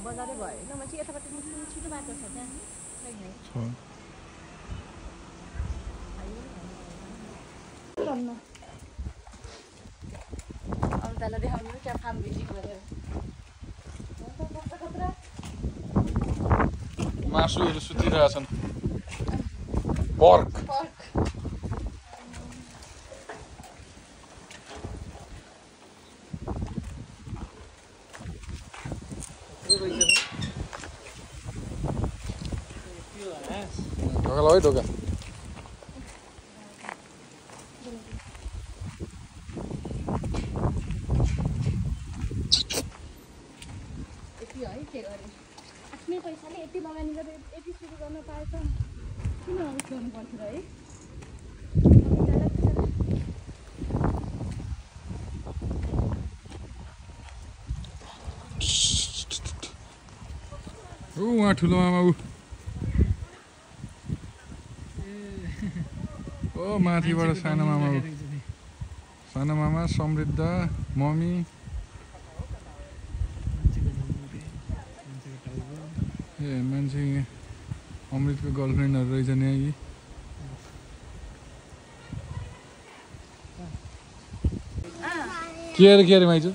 बजारै भयो होइन म चाहिँ यताबाट छिटो बाटो छ त्यहाँ अन्तलाई देखाउनु त्यहाँ फार्म भिजिट गरेर मासुहरू सुतिरहेछन् पर्क ढोका ल है ढोका आफ्नै पैसाले यति लगानी गरेर यति सुरु गर्न पाएछ किन गर्नु पर्थ्यो र है उहाँ ठुलो मामा ओ माथिबाट सानो मामा समृद्ध मम्मी ए मान्छे अमृतको गर्लफ्रेन्डहरू रहेछ नि के अरे माइजू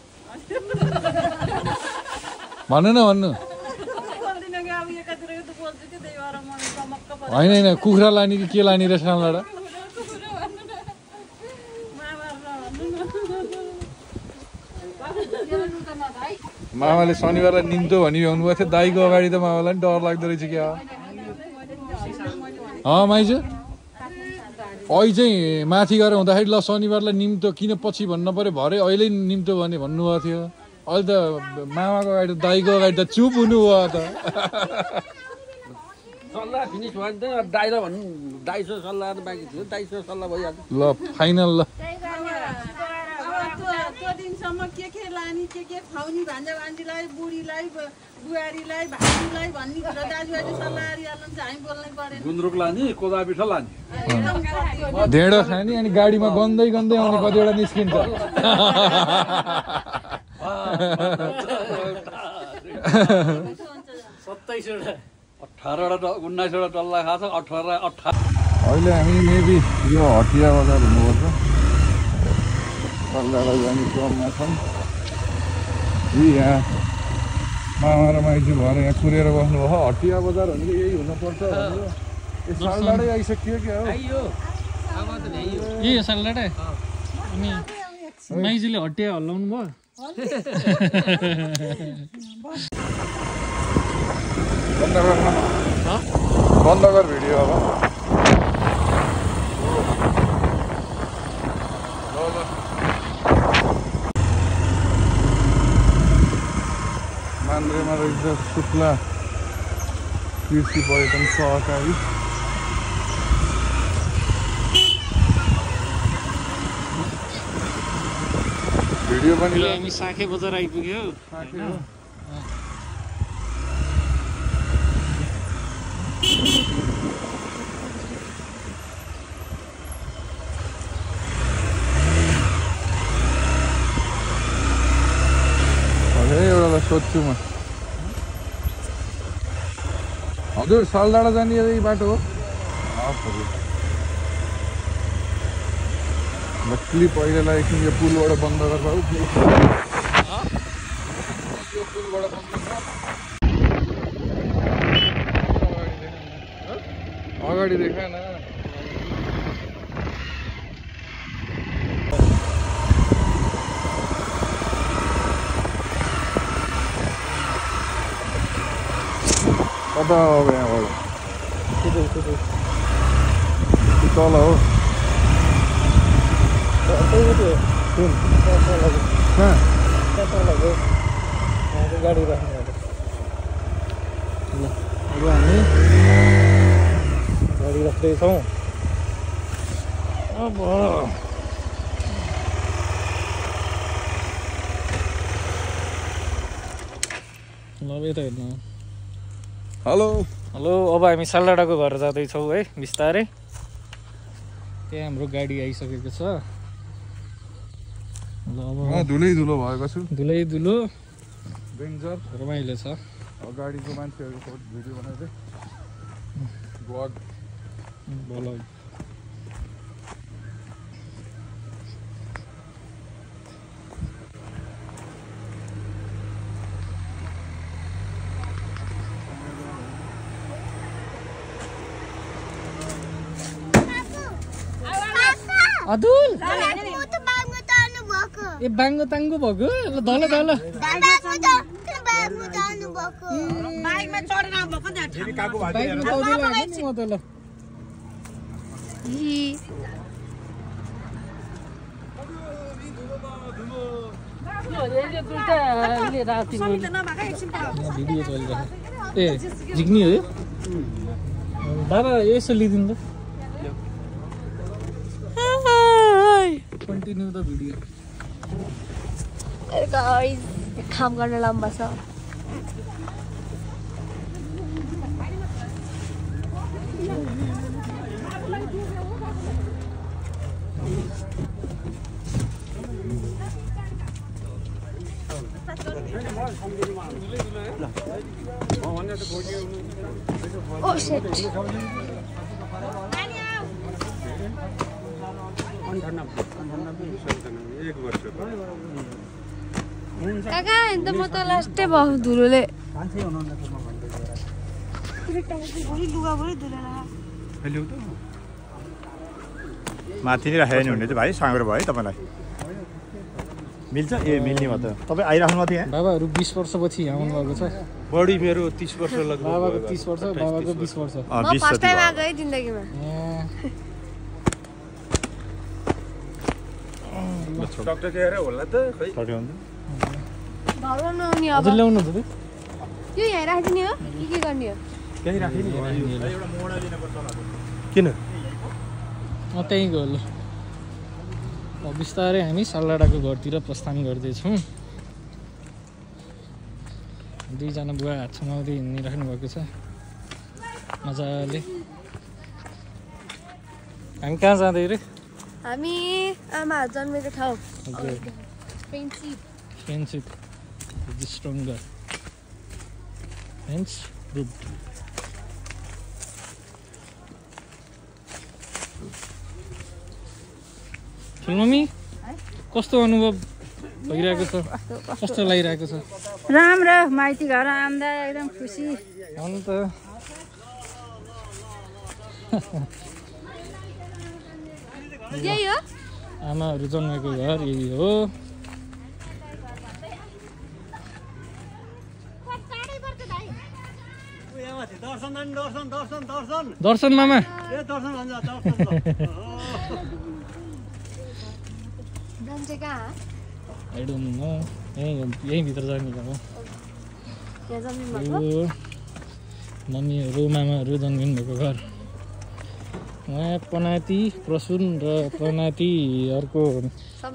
भन्नु न भन्नु होइन कुखुरा लाने कि के लाने रहेछ सानोबाट मामाले शनिबारलाई निम्तो भनी भ्याउनु भएको थियो दाईको अगाडि त मामालाई पनि डर लाग्दो रहेछ क्या माइजू अहिले चाहिँ माथि गएर हुँदाखेरि ल शनिबारलाई निम्तो किन पछि भन्नु पऱ्यो भरे अहिले निम्तो भने भन्नुभएको थियो अहिले त मामाको अगाडि दाईको अगाडि त चुप हुनुभयो त सल्लाह फिनिस भयो नि त दाइलाई भन्नु दाइसँग सल्लाह त बाँकी थियो दाइसँग सल्लाह भइहाल्यो ल फाइनल ल त्यो दिनसम्म के लाने के खुवाउने भान्जा भान्जीलाई बुढीलाई बुहारीलाई भाइलाई भन्ने कुरा दाजुभाइले सल्लाह गरिहाल्नु चाहिँ हामी बोल्नै परेन गुन्द्रुक लाने कोदा पिठो लाने ढेँडो खाने अनि गाडीमा गन्दै आउने कतिवटा निस्किन्छ 18वटा 19वटा टल्ला खाछ 18 अहिले हामी मेबी यो हटिया बजार हुनुपर्छ टल्लालाई जाने क्रममा छौँ यहाँ मामा र माइजू भएर यहाँ कुरेर बस्नुभयो हटिया बजार भनेको यही हुनुपर्छ यो सालडाँडै आइसक्यो क्या हो यही सालडाँडै अनि माइजूले हटिया हल्लाउनु भयो बन्द गर भिडियो अब मान्द्रेमा रहेछ शुक्ला कृषि पर्यटन सहकारी भिडियो पनि हामी साखे बजार आइपुग्यो एउटालाई सोध्छु म हजुर सालडाँडा जाने यही बाटो हो क्लिप अहिलेलाई एकछिन यो पुलबाट बन्द गर्दा अगाडि देखाएन कता अब यहाँबाट तल हो गाडी राख्नु ल अब हामी गाडी राख्दैछौँ अब ल यता हेर्नु हेलो हेलो अब हामी सालडाँडाको घर जाँदैछौँ है बिस्तारै त्यहाँ हाम्रो गाडी आइसकेको छ ल अब धुलै धुलो भएको छु धुलै धुलो डेन्जर रमाइलो छ गाडीको मान्छेहरूको भिडियो बनाउँदै ब्लग भ्लग अदुल ए बाङ्गो ताङ्गो भएको ल धल धल बाइकमा चढेर भएको नि बाइकमा चढ्दै लाग्यो नि म त ल भिडियो चलिरहेको ए झिक्नी हो यो बाबा यसो लिइदिनु त कन्टिन्यू द भिडियो काम गर्न लम्बा छ Oh shit. काका ఎంత म त लास्टै भयो धुलोले माथि नै राखेर नि हुने चाहिँ भाइ साँगरो भयो है तपाईँलाई मिल्छ ए मिल्ने भयो त तपाईँ आइराख्नु थियो यहाँ बाबाहरू 20 वर्षपछि यहाँ आउनुभएको छ बढी मेरो 30 वर्ष लाग्यो बाबाको 30 वर्ष बाबाको 20 वर्ष म फर्स्ट टाइम आएको है जिन्दगीमा डाक्टर के अरे होला त खै घरमा नआउने अब हजुर ल्याउनु त यो यहाँ राखिदिने हो के गर्ने हो त्यही राखिदिनु एउटा मोडा लिनुपर्छ होला किन त्यहीँ गयो ल अब बिस्तारै हामी सालडाँडाको घरतिर प्रस्थान गर्दैछौँ दुईजना बुवा हात समाउँदै हिँडिराख्नु भएको छ मजाले हामी कहाँ जाँदै रे हामी आमा जन्मेको ठाउँ friendship stronger friends group mummy कस्तो अनुभव भइरहेको छ कस्तो लागिरहेको छ राम्रो माइती घर आउँदा एकदम खुसी अन्त यही हो आमाहरू जन्मेको घर यही हो दर्शन मामा जान्छ कहाँ I don't know. यहीँ भित्र जाने हो यहाँ जन्मिनु भएको यो मम्मीहरू मामाहरू जन्मिनु भएको घर उहाँ पनाती प्रसुन र पनातीहरूको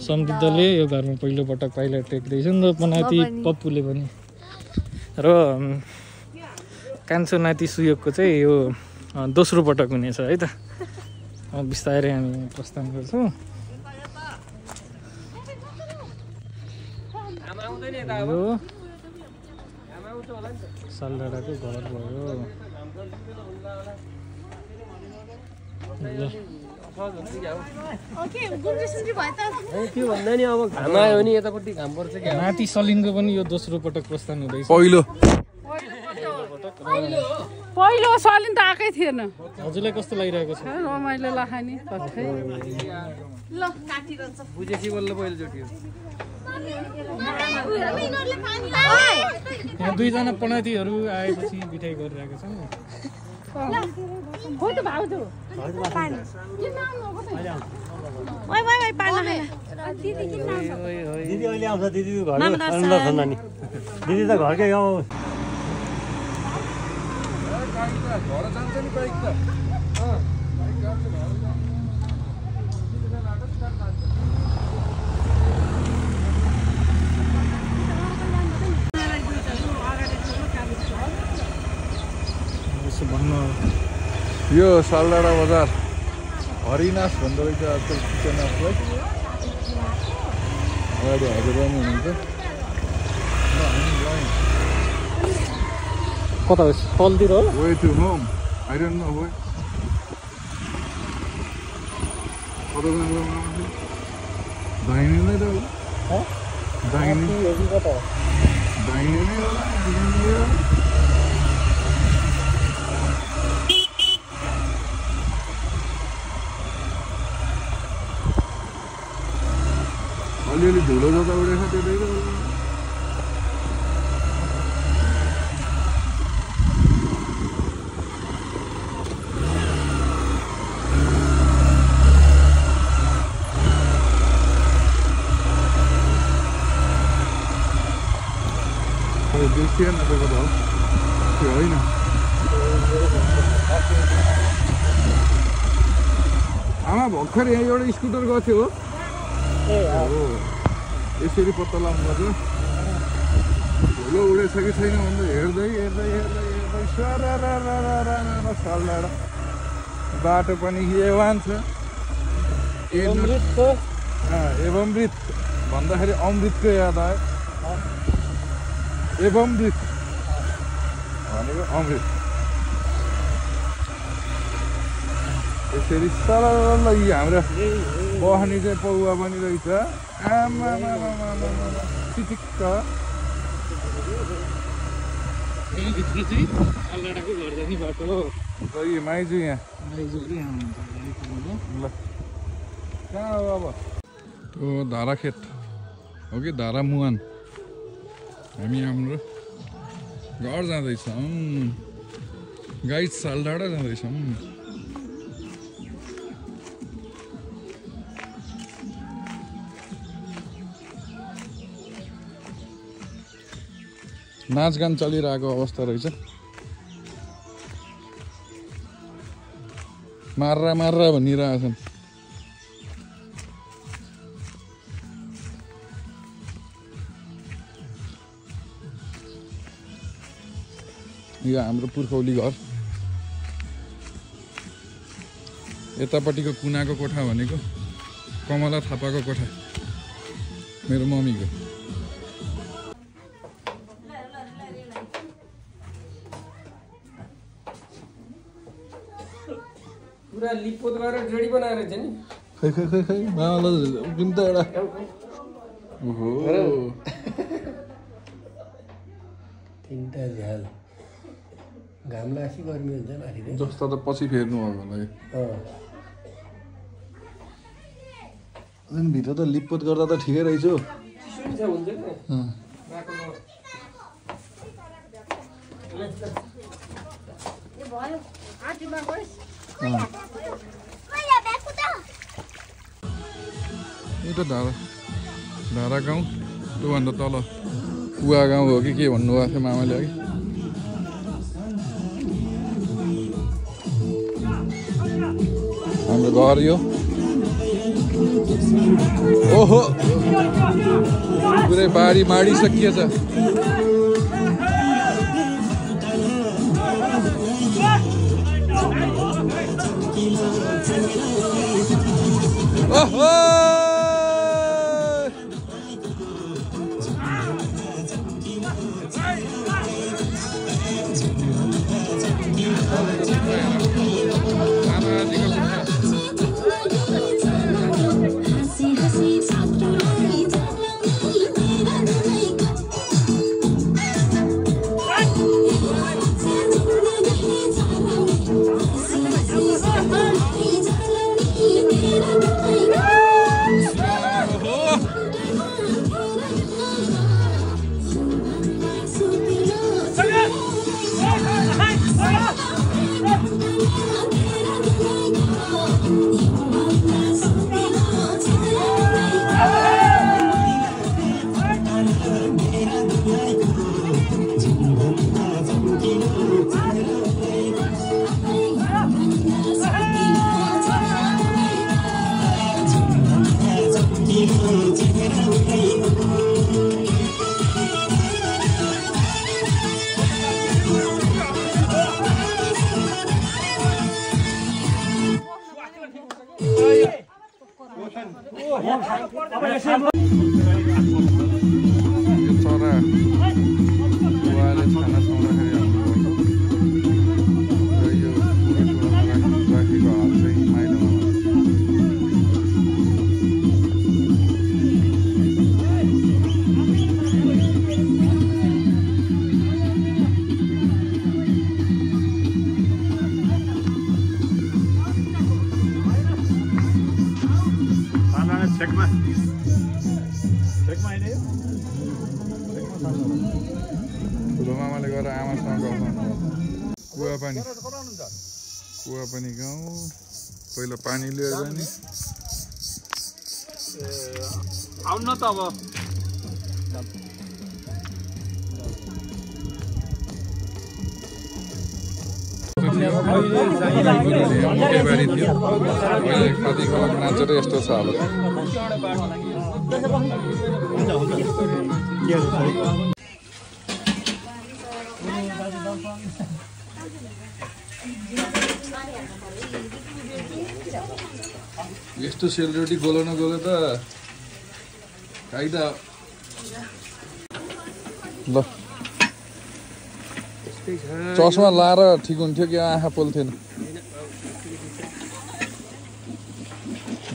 समृद्धले यो घरमा पहिलोपटक पाइला टेक्दैछन् र पनाती पप्पुले पनि र कान्छो नाति सुयोगको चाहिँ यो दोस्रो पटक हुनेछ है त बिस्तारै हामी प्रस्थान गर्छौँ यो सालडाँडाको घर भयो त्यो भन्दा नि अब घाम आयो भने यतापट्टि घाम पर्छ कि नाति सलिनको पनि यो दोस्रो पटक प्रस्थान हुँदैछ पहिलो पटक पहिलो सलिन त आएकै थिएन हजुरलाई कस्तो लागिरहेको छ रमाइलो लखानी पठै ल काटिरहन्छ बुझेपछि बल्ल पहिलोचोटि हो यहाँ दुईजना पनौतीहरू आएपछि बिठाइ गरिरहेका छन् खोइ त भाउजू दिदी अहिले आउँछ दिदी घर नानी दिदी त घरकै गाउँ घर जान्छ नि बाइक त यो सालडाँडा बजार हरिनाश भन्दो रहेछ आजकल किचनलाई अगाडि हजुर पनि हुनुहुन्छ कता हो तलतिर हो way to home I don't know way दाहिने नै त हो दाहिने दाहिने नै होला अलिअलि धुलो जता उडेछ त्यतै त देखिएन त्यो त त्यो होइन आमा भर्खर यहाँ एउटा स्कुटर गएको थियो हो यसरी पत्ता लगाउनु पर्छ धुलो उडेछ कि छैन भन्दा हेर्दै हेर्दै हेर्दै हेर्दै सालडाँडा बाटो पनि एवान छ एवमृत भन्दाखेरि अमृतको याद आयो एवमृत भनेको अमृत यसरी सरल हाम्रो बहनी चाहिँ पौवा पनि रहेछ आमा चिटिक्क माइजू यहाँ ल कहाँ हो अब त्यो धारा खेत हो कि धारा मुहान हामी हाम्रो घर जाँदैछौँ गाइड सालडाँडा जाँदैछौँ नाचगान चलिरहेको अवस्था रहेछ मार्रा मार्रा भनिरहेछन् यो हाम्रो पुर्खौली घर यतापट्टिको कुनाको कोठा भनेको कमला थापाको कोठा मेरो मम्मीको पुरा लिपोत गरेर जोडी बनाएर छ नि खै खै खै खै मामालाई जुन त एउटा ओहो तिनवटा झ्याल घाम लासी गर्मी हुन्छ माथि जस्ता त पछि फेर्नु हो होला भित्र त लिपपोत गर्दा त ठिकै रहेछ यो त धारा गाउँ त्योभन्दा तल कुवा गाउँ हो कि के भन्नुभएको थियो मामाले अघि हाम्रो घर यो ओहो पुरै बारी माडिसकिएछ ओहो चरा बुवाले खाना सुनाउँदाखेरि र यो राखेको हाल चाहिँ माइलोमा ठुलो मामाले गएर आमासँग कुवा पनि गाउँ पहिला पानी लिएर जाने आउन त अब बारी थियो कति खलक नाचेर यस्तो छ हालत यस्तो सेलरोटी गोलो नगोलो त खाइदा ल चस्मा लाएर ठिक हुन्थ्यो कि आँखा पोल्थेन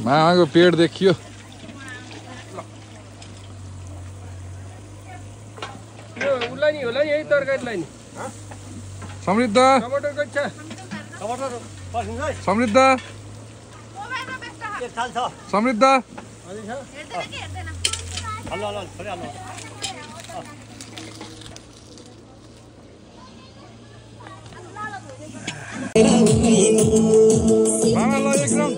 मामाको पेट देखियो समृद्ध समृद्ध समृद्ध मामा ल एकदम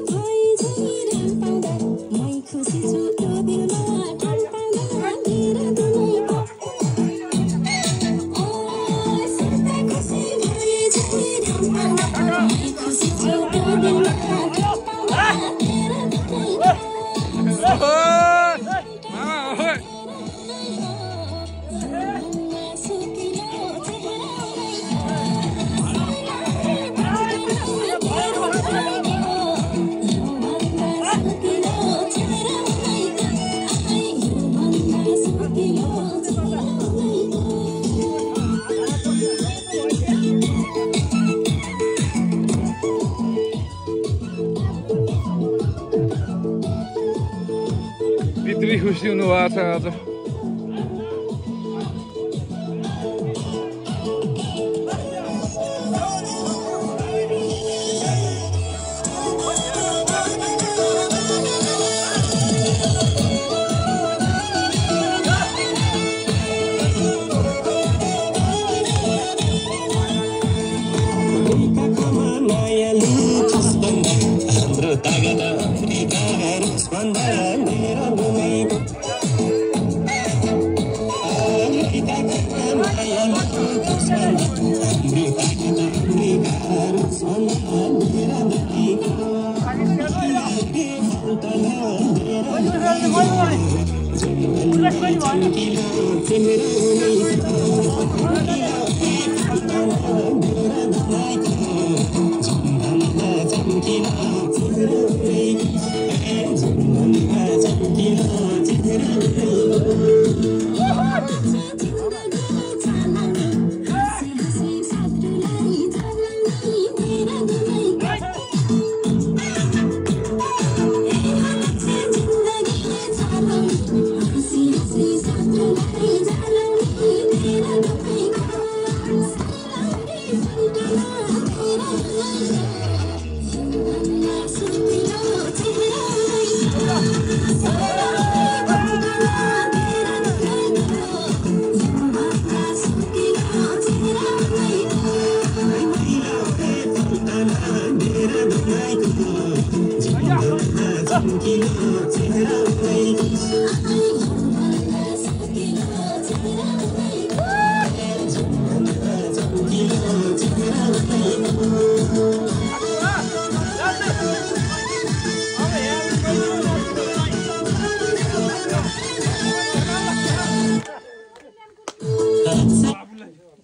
भित्री खुसी हुनुभएको छ आज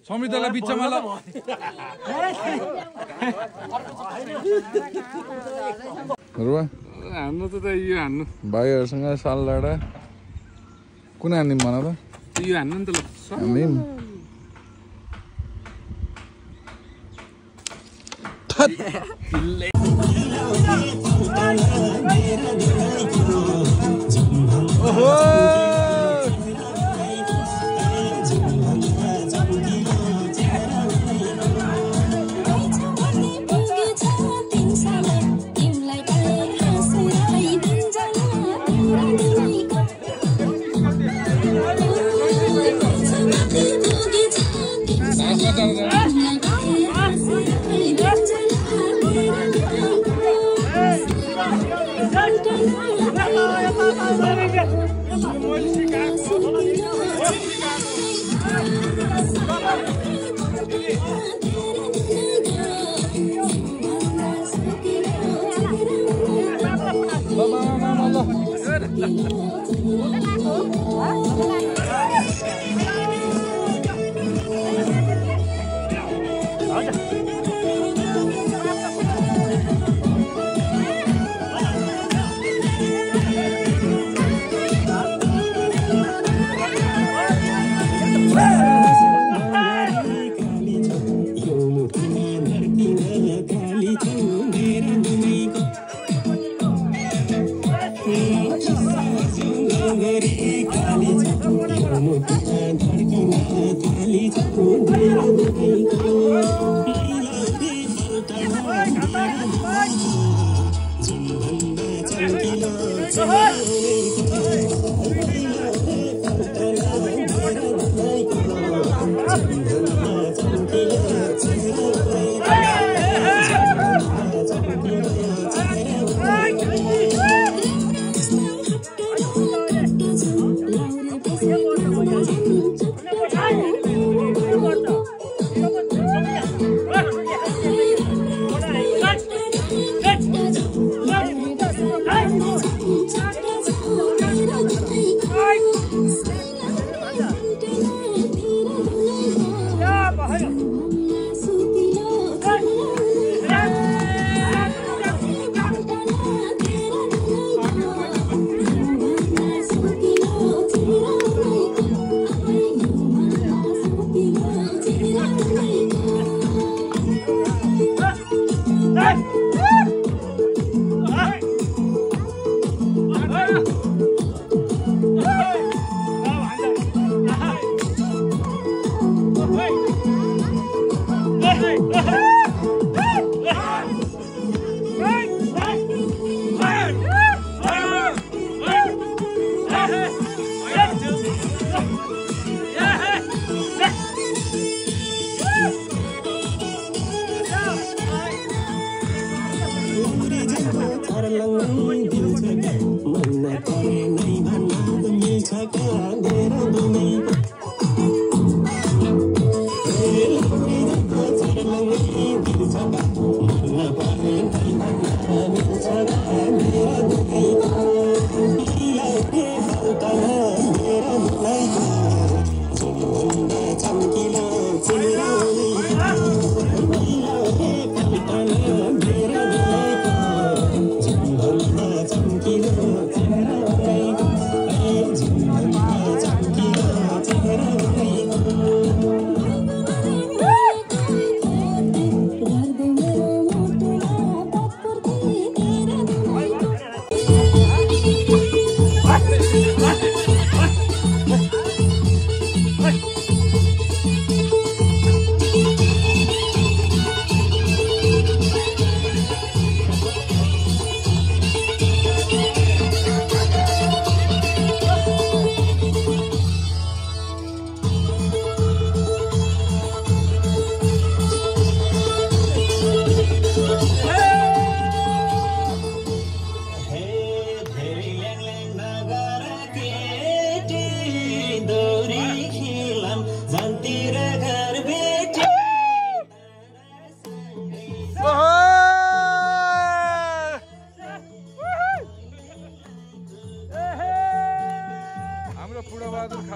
समृद्धलाई बिचमा ल रुवा हान्नु त यो हान्नु भाइहरूसँग सालडाँडा कुन हान्दिम भन त यो हान्नु नि त ल हान्दिम ओहो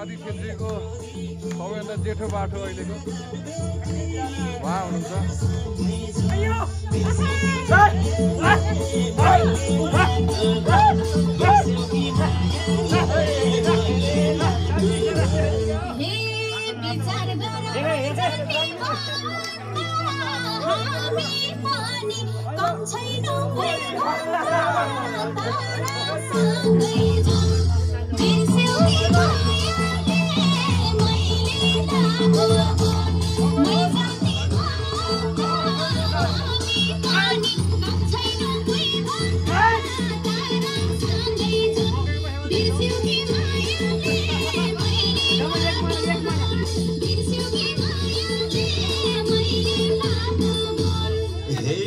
खादी क्षेत्रीको सबैभन्दा जेठो बाटो अहिलेको उहाँ हुनुहुन्छ। पनि कम छैन भइभन्दा तारासँगै जाऊँ बिर्स्यौ कि मायाले मैले लागेको मै जाने भन्दा हामी पनि कम छैन भइभन्दा तारासँगै जाऊँ बिर्स्यौ कि मायाले मैले लागेको बिर्स्यौ कि मायाले मैले लागेको हे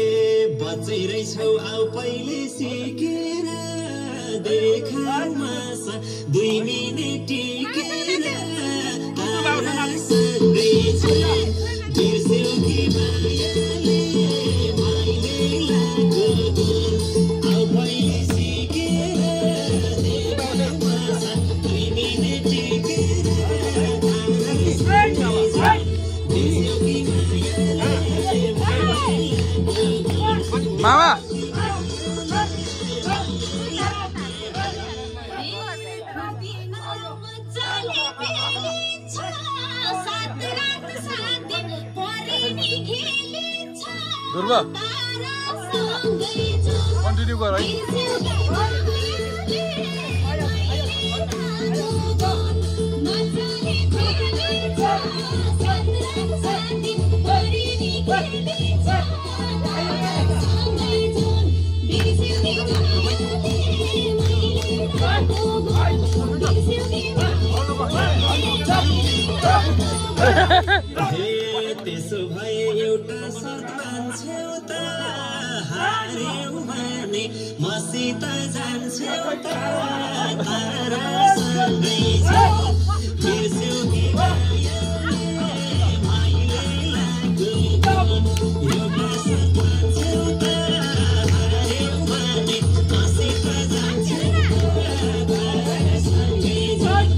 बचिरहेछौ आउ पहिले सिकेर देखाउमा 2 मिनेट टिकेर तारासँगै जाऊँ बिर्स्यौ कि मायाले मैले लागेको आउ पहिले सिकेर देखाउमा 2 मिनेट टिकेर तारासँगै जाऊँ बिर्स्यौ कि मामा ध्रुव कन्टिन्यू गर है त्यसो भए एउटा शर्त मान्छौ त हार्यौ भने मसित जान्छौ त तारासँगै जाऊँ बिर्स्यौ कि मायाले मैले लागेको एउटा शर्त मान्छौ त हार्यौ भने मसित जान्छौ त तारासँगै जाऊँ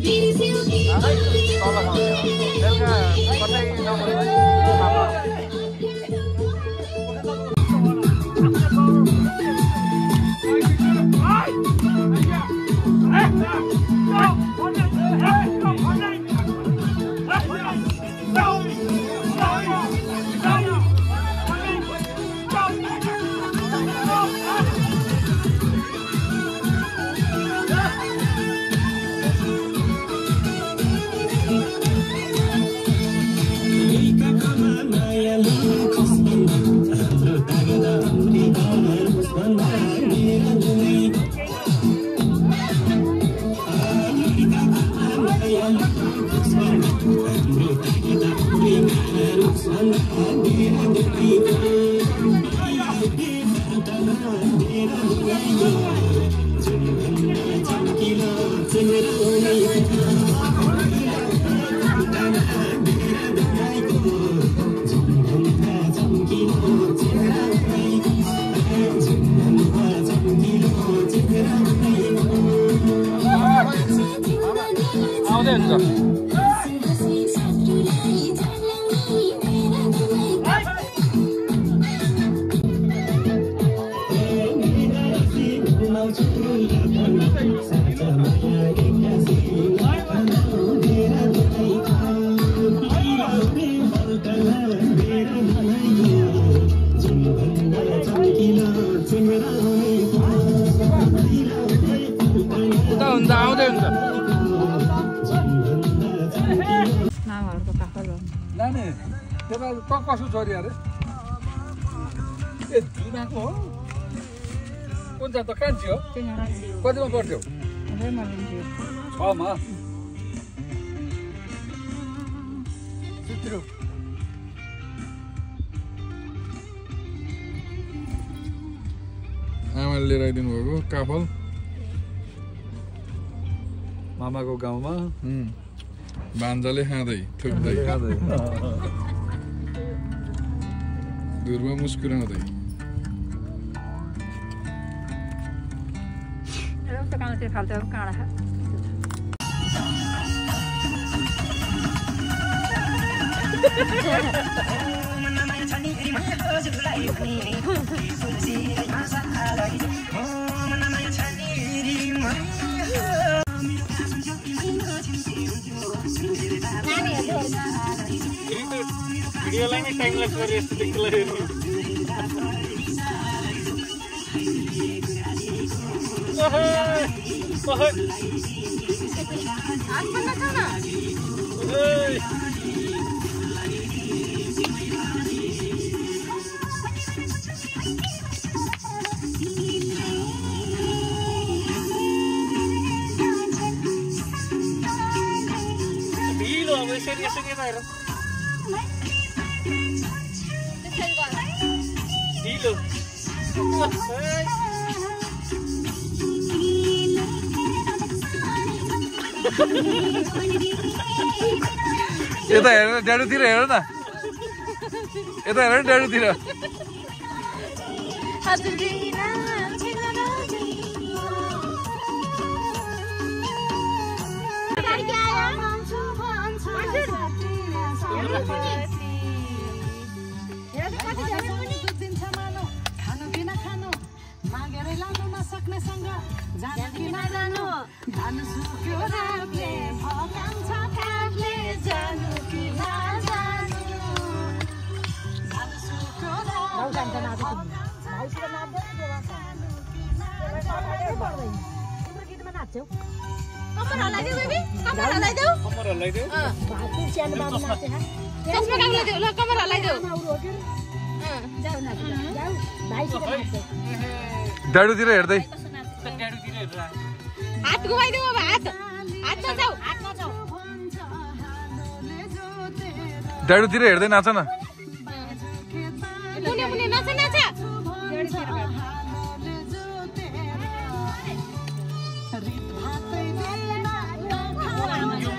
बिर्स्यौ कि कसो छोरी अरे ए जुनाको हो कुन जात कान्छी हो कतिमा पढ्थ्यौ 6 मा चित्रु आमाले लिएर आइदिनु भएको काफल मामाको गाउँमा बान्जाले खाँदै थुक्दै ध्रुव मुस्कुराउँदै काँडा भिडियोलाई नै टाइम ल्याप्स गरे यस्तो दिक्कत हेर्नु ढिलो अब यसरी यसरी हेर ढिलो यता हेर ड्याडुतिर हेर न यता हेर ड्याडुतिर ड्याडुतिर हेर्दै हात घुमाइदेऊ अब हात हातमा जाऊ हातमा जाऊ ड्याडुतिर हेर्दै नाच न मुने मुने नाच नाच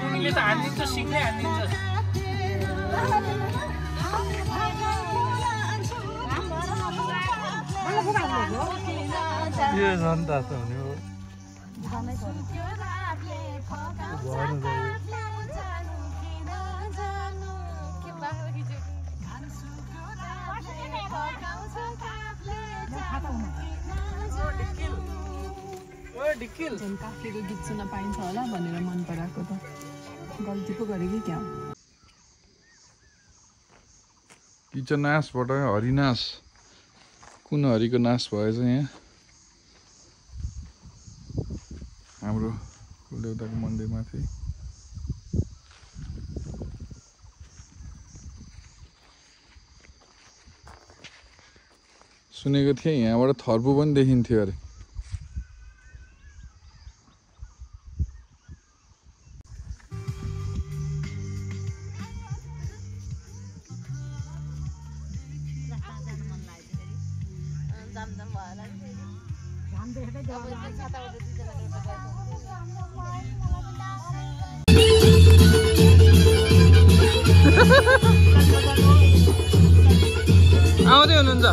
मुनिले त हान्दिन्छ सिक्दै हान्दिन्छ यो जनता त हुने हो काकीको गीत सुन्न पाइन्छ होला भनेर मन पराएको त गल्ती पो गरे कि क्या किचन नासबाट हरिनाश कुन हरिको नाश भएछ यहाँ हाम्रो कुलदेवताको मन्दिरमाथि सुनेको थिएँ यहाँबाट थर्पु पनि देखिन्थ्यो अरे आउँदै हुनुहुन्छ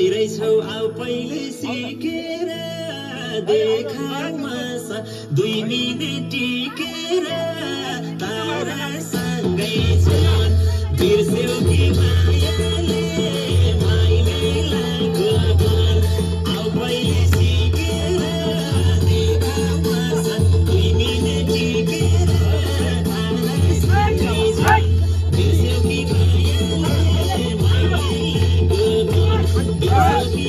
रहेछौ आउ पहिले सिकेर देखाउमा 2 मिनेट टिकेर तारासँगै छन् बिर्स्यौ कि मायाले माइलेलाई गोबर आउ पहिले सिकेर देखाउमा 2 मिनेट टिकेर तारासँगै छन् बिर्स्यौ कि मायाले माइलेलाई गोबर बिर्स्यौ कि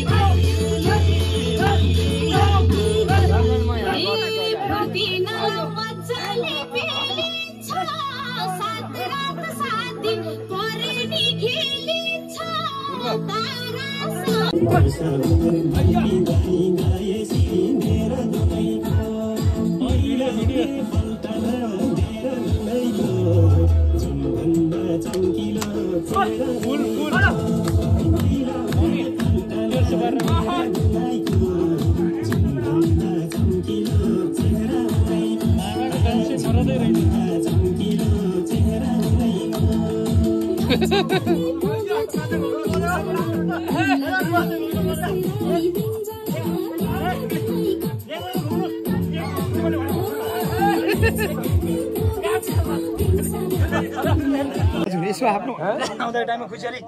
यसो आफ्नो आउँदा टाइममा खुसियाली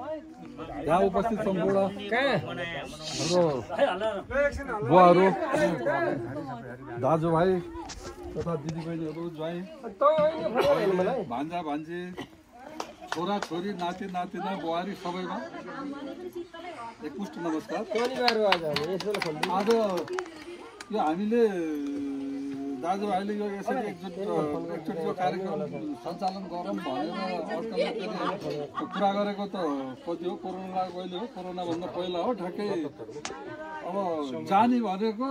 यहाँ उपस्थित सम्पूर्ण हाम्रो बुवाहरू दाजुभाइ तथा दिदीबहिनीहरू ज्वाइँ भान्जा भान्जी छोरा छोरी नाति नातिना बुहारी सबैमा एकमुष्ट नमस्कार। आज यो हामीले दाजुभाइले यो यसरी एकचोटि यो कार्यक्रम सञ्चालन गरौँ भनेर अर्को कुरा गरेको त कति हो कोरोना कहिले हो कोरोनाभन्दा पहिला हो ठ्याक्कै अब जाने भनेको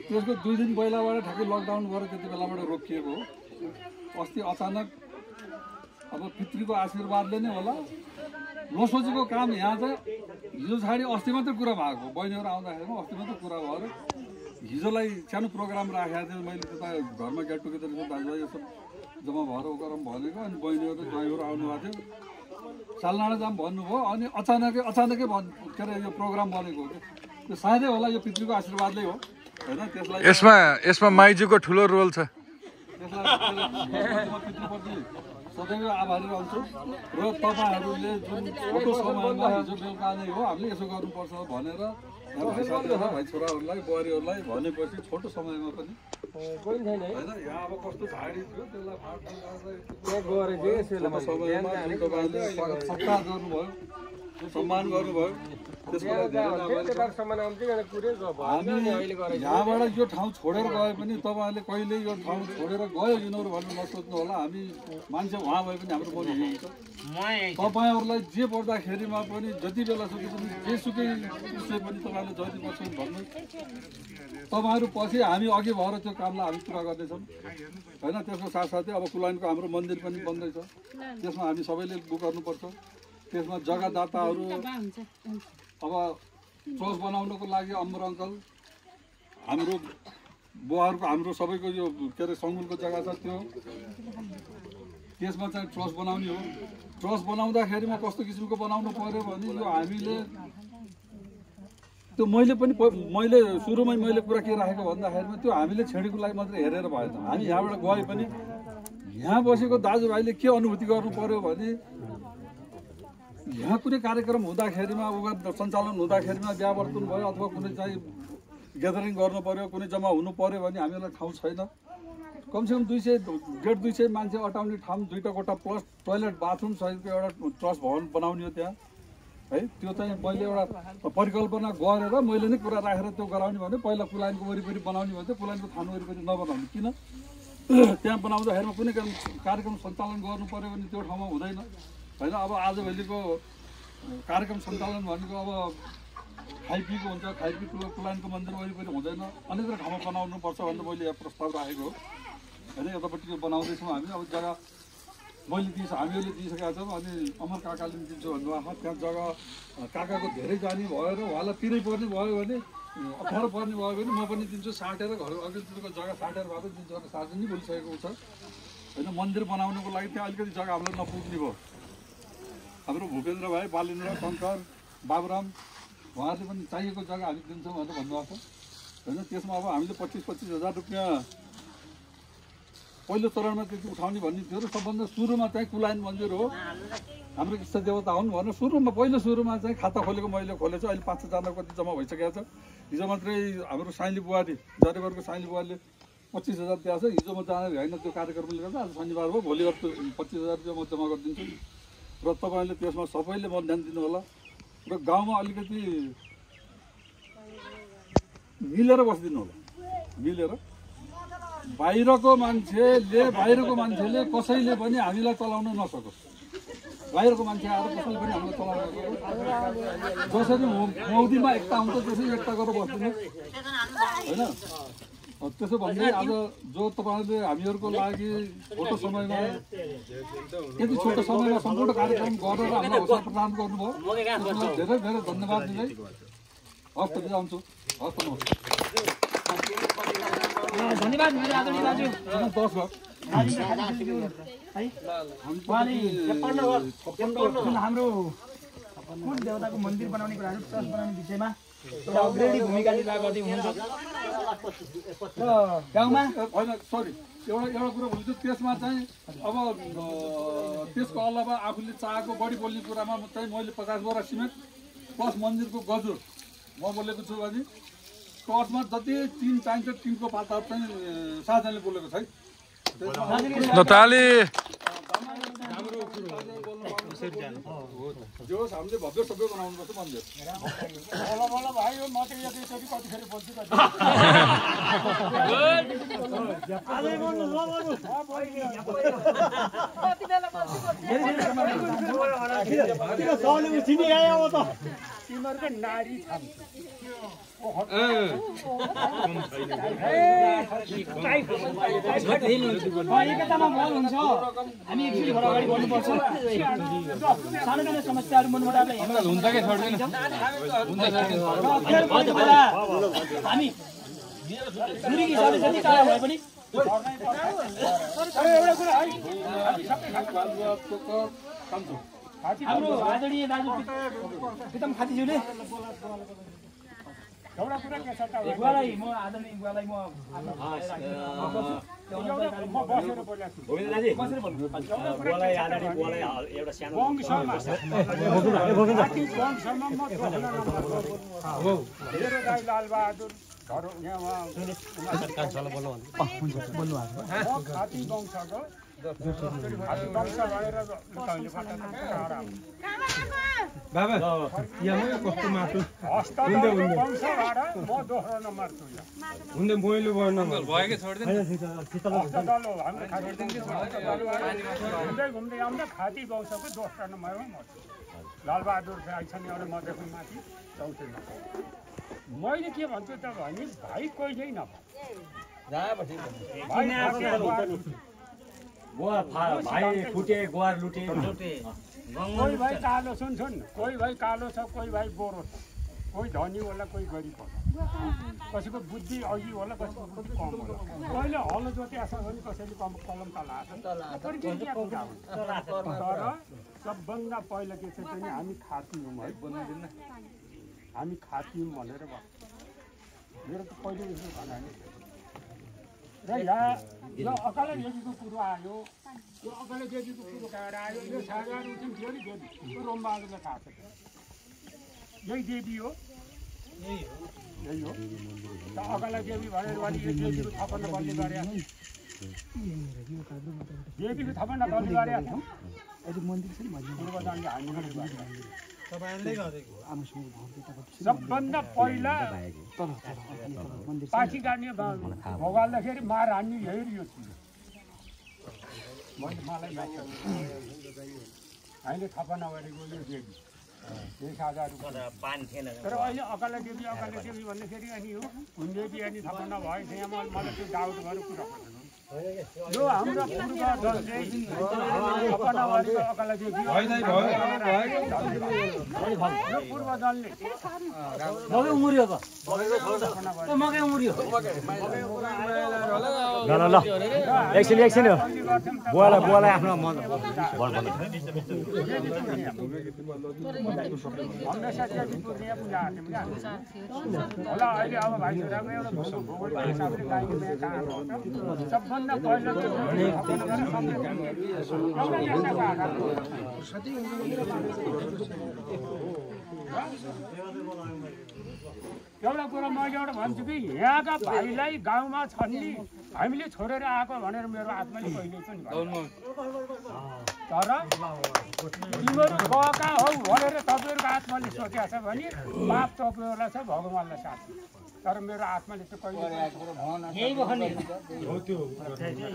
त्यसको 2 दिन पहिलाबाट ठ्याक्कै लकडाउन गरेर त्यति बेलाबाट रोकिएको हो। अस्ति अचानक अब पितृको आशीर्वादले नै होला नसोचेको काम यहाँ चाहिँ हिजो छाडी अस्ति मात्रै कुरा भएको बहिनीहरू आउँदाखेरि अस्ति मात्रै कुरा भएर हिजोलाई सानो प्रोग्राम राखेको थिएँ मैले त्यता घरमा गेट टुगेदर दाजुभाइ यसो जम्मा भएर गरौँ भनेको अनि बहिनीहरू ज्वाइँहरू आउनुभएको थियो सालनाडा जाम भन्नुभयो अनि अचानकै के अरे यो प्रोग्राम बनेको हो कि त्यो सायदै होला यो पितृको आशीर्वादले हो होइन। त्यसलाई यसमा माइजूको ठुलो रोल छ। त्यसलाई पितृप्रति सदैव आभारी रहन्छु र तपाईँहरूले जुन छोटो समयमा हिजो बेलुका नै हो हामीले यसो गर्नुपर्छ भनेर भाइ साथीहरूलाई भाइ छोराहरूलाई बुहारीहरूलाई भनेपछि छोटो समयमा पनि होइन यहाँ अब कस्तो झाडी थियो त्यसलाई तपाईँले सत्कार गर्नुभयो सम्मान गर्नुभयो यहाँबाट यो ठाउँ छोडेर गए पनि तपाईँहरूले कहिले यो ठाउँ छोडेर गयो यिनीहरू भनेर नसोच्नु होला। हामी मान्छे उहाँ भए पनि हाम्रो बोली हुन्छ तपाईँहरूलाई जे पर्दाखेरिमा पनि जति बेला सुकै पनि जेसुकै विषय पनि तपाईँहरूले जति पर्छन् भन्नु तपाईँहरू पछि हामी अघि भएर त्यो कामलाई हामी पुरा गर्दैछौँ होइन। त्यसको साथसाथै अब कुलाइनको हाम्रो मन्दिर पनि बन्दैछ त्यसमा हामी सबैले बुक गर्नुपर्छ। त्यसमा जग्गादाताहरू अब चर्च बनाउनको लागि अम्बर अङ्कल हाम्रो बुवाहरूको हाम्रो सबैको यो के अरे सङ्गुलको जग्गा छ त्यो त्यसमा चाहिँ ट्रस्ट बनाउने हो। ट्रस्ट बनाउँदाखेरिमा कस्तो किसिमको बनाउनु पर्यो भने यो हामीले त्यो मैले सुरुमै मैले कुरा के राखेको भन्दाखेरिमा त्यो हामीले छेडीको लागि मात्रै हेरेर भएन। हामी यहाँबाट गए पनि यहाँ बसेको दाजुभाइले के अनुभूति गर्नु पर्यो भने यहाँ कुनै कार्यक्रम हुँदाखेरिमा सञ्चालन हुँदाखेरिमा व्यावर्तन भयो अथवा कुनै चाहिँ ग्यादरिङ गर्नु पर्यो कुनै जम्मा हुनु पर्यो भने हामीलाई ठाउँ छैन। कमसेकम 150 मान्छे अटाउने ठाउँ 2टा कोठा प्लस टोयलेट बाथरुम सहितको एउटा ट्रस्ट भवन बनाउने हो त्यहाँ है। त्यो चाहिँ मैले एउटा परिकल्पना गरेर मैले नै कुरा राखेर त्यो गराउने भने पहिला कुलाइनको वरिपरि बनाउने भन्थ्यो कुलाइनको थान वरिपरि नबनाउने किन त्यहाँ बनाउँदाखेरिमा कुनै कार्यक्रम सञ्चालन गर्नु पर्यो भने त्यो ठाउँमा हुँदैन होइन। अब आजभोलिको कार्यक्रम सञ्चालन भनेको अब खाइपीको हुन्छ खाइपी कुलाइनको मन्दिर वरिपरि हुँदैन अन्यत्र ठाउँमा बनाउनुपर्छ भनेर मैले यहाँ प्रस्ताव राखेको हो होइन। यतापट्टि यो बनाउँदैछौँ हामी अब जग्गा हामीहरूले दिइसकेका छौँ अनि अमर काकाले दिन्छु भन्नुभएको त्यहाँ जग्गा काकाको धेरै जाने भयो र उहाँलाई पिरै पर्ने भयो भने अप्ठ्यारो पर्ने भयो भने म पनि दिन्छु साटेर घर अघिल्तिरको जग्गा साटेर भए पनि दिन्छु भनेर सार्जन नै बोलिसकेको छ होइन। मन्दिर बनाउनुको लागि त्यहाँ अलिकति जग्गा हामीलाई नपुग्ने भयो। हाम्रो भूपेन्द्र भाइ बालेन्द्र शङ्कर बाबुराम उहाँहरूले पनि चाहिएको जग्गा हामी दिन्छौँ भनेर भन्नुभएको छ होइन। त्यसमा अब हामीले 25,000 रुपियाँ पहिलो चरणमा त्यति उठाउने भन्ने थियो र सबभन्दा सुरुमा चाहिँ कुलायन मन्दिर हो हाम्रो इष्ट देवता हुन् भनेर पहिलो सुरुमा चाहिँ खाता खोलेको मैले खोलेको छु। अहिले 5,000 कति जम्मा भइसकेको छ। हिजो मात्रै हाम्रो साइली बुहारी जरेबरको साइली बुहारीले 25,000 दिएको छ। हिजो म जाने होइन त्यो कार्यक्रमले गर्दा आज शनिबार हो, भोलि 25,000 रुपियाँ म जम्मा गरिदिन्छु र तपाईँले त्यसमा सबैले म ध्यान दिनु होला र गाउँमा अलिकति मिलेर बसिदिनु होला। मिलेर बाहिरको मान्छेले कसैले पनि हामीलाई चलाउन नसकोस्। बाहिरको मान्छे आएर कसैले पनि हामीलाई चलाउन नसकोस्। जसरी मौदीमा एकता हुन्छ त्यसरी एकता गरेर बस्दिनु होइन। त्यसो भन्दै आज जो तपाईँहरूले हामीहरूको लागि छोटो समयमा यति छोटो समयमा सम्पूर्ण कार्यक्रम गरेर हामीलाई हौसला प्रदान गर्नुभयो त्यसलाई धेरै धेरै धन्यवाद दिँदै हस्त बिताउँछु। हस्त धन्यवाद मेरो आदरणीय दाजु। 10 घर हाम्रो कुल देवताको मन्दिर बनाउने कुराहरू चर्च बनाउने विषयमा एउटा अग्रणी भूमिका निर्वाह गर्दै हुनुहुन्छ र गाउँमा होइन सरी एउटा कुरो भन्छु। त्यसमा चाहिँ अब त्यसको अलावा आफूले चाहेको बढी बोल्ने कुरामा चाहिँ मैले 50 बोरा सिमेन्ट प्लस मन्दिरको गजुर म बोलेको छु भने टर्चमा जति टिन चाहिन्छ टिनको पाताहरू चाहिँ साझाले बोलेको छ है। जोस् हामीले भव्य सबै बनाउनुपर्छ मन्दिर। भाइ म त एकैचोटि कतिखेर बोल्छु तिमीहरूको नारी छन् एकतामा बल हुन्छ। हामी एकचोटि घर अगाडि बढ्नुपर्छ। सानो सानो समस्याहरू मनमुटावलाई हुन्छ कि छोड्दैन हामी दुरी हिसाबले जति टाढा भए पनि हाम्रो आदरणीय दाजु प्रितम खातीज्यूले एउटा कुरा के छ त गुवालाई म आदरणीय गुवालाई म बसेर बोलेको छु बसेर बोल्नु गुवालाई आदरणीय गुवालाई एउटा सानो वंशमा म हो मेरो दाइ लालबहादुर धरो यहाँ सरकार चल बोल्नु बोल्नु भएको खाती वंशको बाबा यहाँ कस्तो माटो हुँदै मैले भएकै घुम्दै आउँदा खाती वंशको दोस्रो नम्बरमा म लालबहादुर राई छन् एउटा मधेसको माथि चौथोमा। मैले के भन्छु त भने भाइ कहिल्यै नभए भाइ फुटे गुहार लुटे कोही भाइ कालो सुन कोही भाइ कालो छ कोही भाइ गोरो छ कोही धनी होला कोही गरिब होला कसैको बुद्धि अघि होला कसैको बुद्धि कम होला कहिले हलो जोते आशा भने कसैले कलम तलाएको तर सबभन्दा पहिला के छ भने हामी खाती हौँ है हामी खाती हौँ भनेर भयो। मेरो त पहिले यसो भनाइ र यहाँ यो अकाला देवीको कुरो आयो यो अकाला देवीको कुरो कहाँ आयो यो सागाहरू चाहिँ थियो नि देवी त्यो रोमबहादुरलाई थाहा छ यही देवी हो यही हो त अकाला देवी भनेर भने यो देवीको थपना बन्ने गरेका देवीको थपना बन्ने गरेका छौँ। अहिले मन्दिर छ नि सबभन्दा पहिला पाठी गाड्ने भोगाल्दाखेरि मार हान्ने यही यो थियो मलाई अहिले थपना गरेको यो देवी यही सागाहरू तर अहिले अकाला देवी भन्दाखेरि अनि हो हुन देवी अनि थपना भयो यहाँ मलाई त्यो डाउट गरेर कुरा यो हाम्रो पूर्व दलले अपनावारीको अकालदेखि यो पूर्व दलले मकै उम्रियो त मकै उम्रियो ल ल एकछिन हो बुवालाई आफ्नो मन होला अहिले अब भाइ छोराको एउटा भौगोलिक हिसाबले गाईको सबभन्दा पहिलो एउटा कुरा मैले एउटा भन्छु कि यहाँका भाइलाई गाउँमा छन् नि हामीले छोडेर आएको भनेर मेरो आत्माले कहिले पनि तर तिमीहरू गएका हौ भनेर तपाईँहरूको आत्माले सोचेको छ भने पाप तपाईँहरूलाई छ भगवान्लाई साथ तर मेरो आत्माले चाहिँ कहिले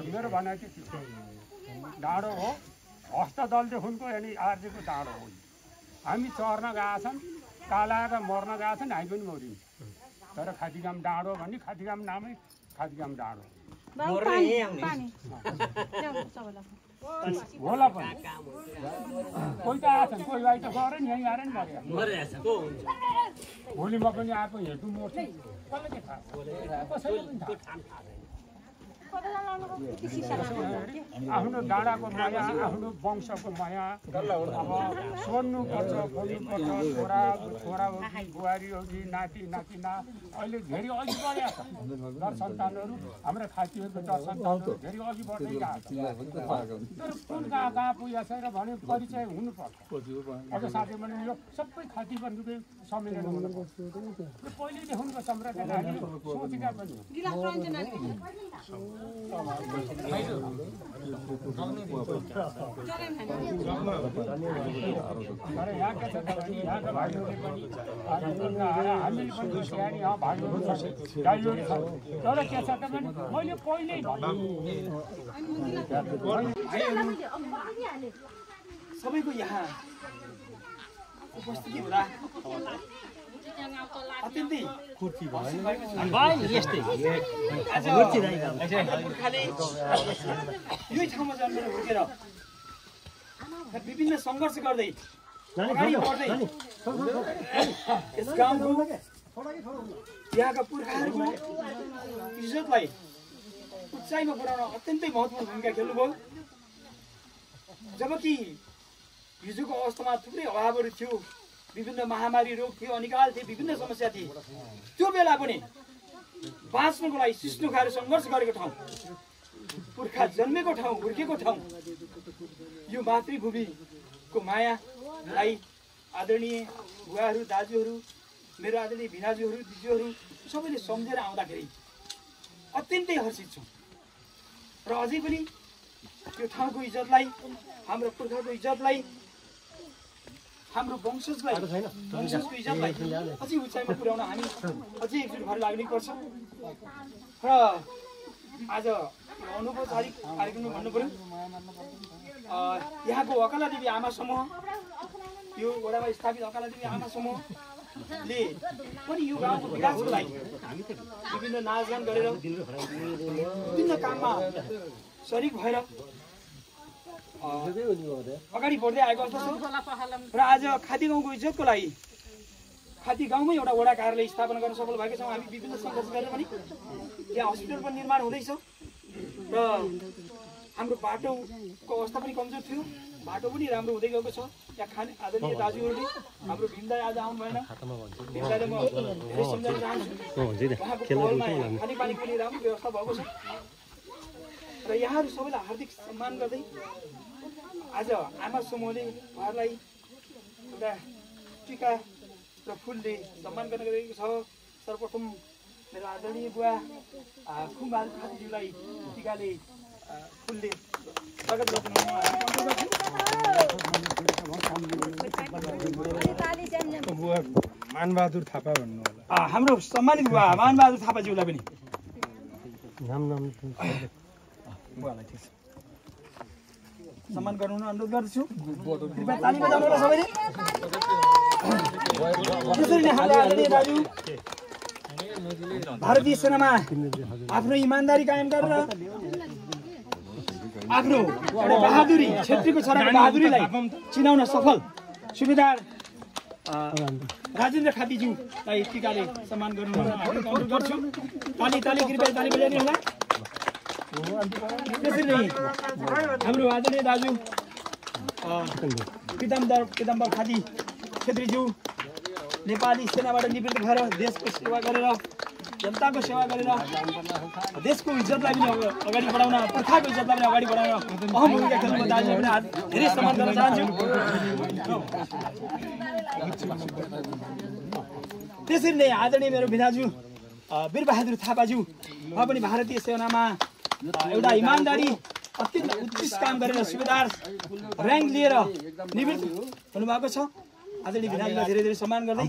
मेरो भनाइ चाहिँ त्यो डाँडो हो हस्तदलदेखिको अनि आर्जीको डाँडो हो हामी चर्न गएका छन् कालाएर मर्न गएका छन् हामी पनि मरिन्छ तर खातीगाम डाँडो भने खातीगाम नामै खातीगाम डाँडो होला पनि कोही त आएछन् कोही भाइ त गएर नि यहीँ आएर नि मऱ्यो भोलिमा पनि आएको हेर्नु मर्छ कसले के थाहा कसैले पनि थाहा आफ्नो डाँडाको माया आफ्नो वंशको माया अब सोध्नुपर्छ बोल्नुपर्छ छोरा बुहारी हो कि नाति नातिना अहिले धेरै अघि बढेका छ दर सन्तानहरू हाम्रो खातीहरूको दर सन्तानहरू धेरै अघि बढ्दै गएको तर कुन कहाँ पुगेको छ र भने परिचय हुनुपर्छ अझ साथै भने यो सबै खाती बन्धुकै सम्मेलन हुनुपर्छ पहिलेदेखिको सम्प्रदायले सोचेका पनि सबैको यहाँ उपस्थिति हुँदा अत्यन्तै खुर्ती यस्तै यही ठाउँमा जन्मेर हुर्केर विभिन्न सङ्घर्ष गर्दै अगाडि बढ्दै यस गाउँको यहाँका पुर्खाहरूको इज्जतलाई उचाइमा पुर्याउन अत्यन्तै महत्त्वपूर्ण भूमिका खेल्नुभयो जबकि हिजोको अवस्थामा थुप्रै अभावहरू थियो विभिन्न महामारी रोग थियो अनिकाल थिए विभिन्न समस्या थिए त्यो बेला पनि बाँच्नको लागि सिस्नो खाएर सङ्घर्ष गरेको ठाउँ पुर्खा जन्मेको ठाउँ हुर्केको ठाउँ यो मातृभूमिको मायालाई आदरणीय बुवाहरू दाजुहरू मेरो आदरणीय भिनाजुहरू दिजुहरू सबैले सम्झेर आउँदाखेरि अत्यन्तै हर्षित छौँ र अझै पनि यो ठाउँको इज्जतलाई हाम्रो पुर्खाको इज्जतलाई हाम्रो वंशजको इज्जतलाई अझै उचाइमा पुर्याउन हामी अझै एकजुट भएर लाग्नुपर्छ र आज अनौपचारिक कार्यक्रममा भन्नु पर्यो यहाँको अकालादेवी आमा समूह यो वडामा स्थापित अकालादेवी आमा समूहले पनि यो गाउँको विकासको लागि विभिन्न नाचगान गरेर विभिन्न काममा सरिक भएर अगाडि बढ्दै आएको अवस्था छ र आज खाती गाउँको इज्जतको लागि खाती गाउँमै एउटा वडा कार्यालय स्थापना गर्न सफल भएका छौँ हामी विभिन्न सङ्घर्ष गरेर पनि यहाँ हस्पिटल पनि निर्माण हुँदैछ र हाम्रो बाटोको अवस्था पनि कमजोर थियो बाटो पनि राम्रो हुँदै गएको छ यहाँ खाने आदरणीय दाजुहरूले हाम्रो भीमदाई आज आउनु भएन भीमदाईले म धेरै सम्झाउन चाहन्छु उहाँको पहलमा खानेपानीको पनि राम्रो व्यवस्था भएको छ र यहाँहरू सबैलाई हार्दिक सम्मान गर्दै आज आमा समूहले उहाँहरूलाई एउटा टिका र फुलले सम्मान गर्न गएको छ सर्वप्रथम मेरो आदरणीय बुवा खुमबहादुर खातीज्यूलाई टिकाले फुलले स्वागत गर्नु मानबहादुर थापा भन्नु होला हाम्रो सम्मानित बुवा मानबहादुर थापाज्यूलाई पनि सम्मान गर्नु अनुरोध गर्दछु कृपया ताली बजाउनु होला सबैले त्यसरी नै हाम्रो आदरणीय दाजु भारतीय सेनामा आफ्नो इमानदारी कायम गरेर आफ्नो एउटा बहादुरी क्षेत्रीको छोराको बहादुरीलाई चिनाउन सफल सुबेदार राजेन्द्र खातीज्यूलाई टिकाले सम्मान गर्नु अनुरोध गर्छु। ताली ताली कृपया ताली बजाइदिनु होला। त्यसरी नै हाम्रो आदरणीय दाजु पिताम्बर खाती छेत्रीज्यू नेपाली सेनाबाट निवृत्त भएर देशको सेवा गरेर जनताको सेवा गरेर देशको इज्जतलाई पनि अगाडि बढाउन पुर्खाको इज्जतलाई पनि अगाडि बढाउन अहम भूमिका खेल्नु दाजुलाई पनि धेरै सम्मान गर्न चाहन्छु। त्यसरी नै आदरणीय मेरो भिनाजु वीरबहादुर थापाज्यू उहाँ पनि भारतीय सेनामा एउटा इमान्दारी अत्यन्त उत्कृष्ट काम गरेर सुबेदार र्याङ्क लिएर निवृत्त हुनुभएको छ। आदरणीय भिनाजुलाई धेरै धेरै सम्मान गर्दै